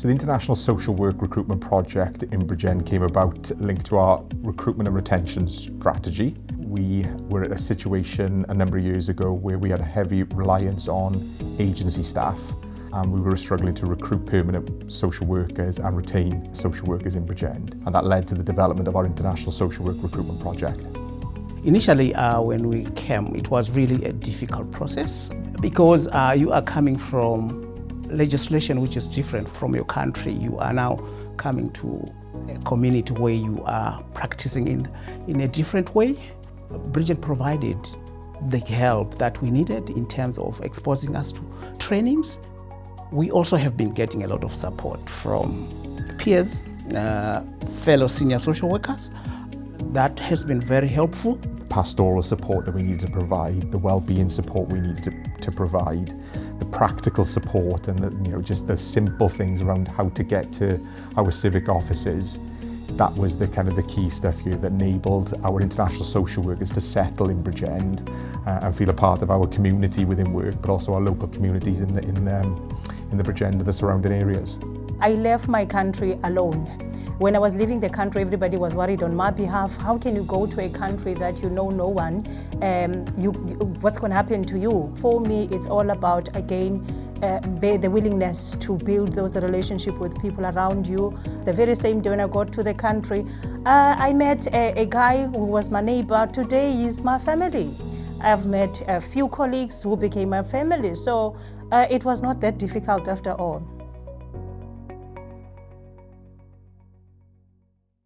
So the International Social Work Recruitment Project in Bridgend came about linked to our recruitment and retention strategy. We were at a situation a number of years ago where we had a heavy reliance on agency staff, and we were struggling to recruit permanent social workers and retain social workers in Bridgend. And that led to the development of our International Social Work Recruitment Project. Initially, when we came, it was really a difficult process because you are coming from legislation which is different from your country. You are now coming to a community where you are practicing in a different way. Bridgend provided the help that we needed in terms of exposing us to trainings. We also have been getting a lot of support from peers, fellow senior social workers. That has been very helpful. Pastoral support that we needed to provide, the well-being support we needed to provide, the practical support, and just the simple things around how to get to our civic offices. That was the key stuff here that enabled our international social workers to settle in Bridgend and feel a part of our community within work, but also our local communities in the Bridgend and the surrounding areas. I left my country alone. When I was leaving the country, everybody was worried on my behalf. How can you go to a country that you know no one? What's going to happen to you? For me, it's all about, again, the willingness to build those relationships with people around you. The very same day when I got to the country, I met a guy who was my neighbor. Today he's my family. I've met a few colleagues who became my family. So it was not that difficult after all.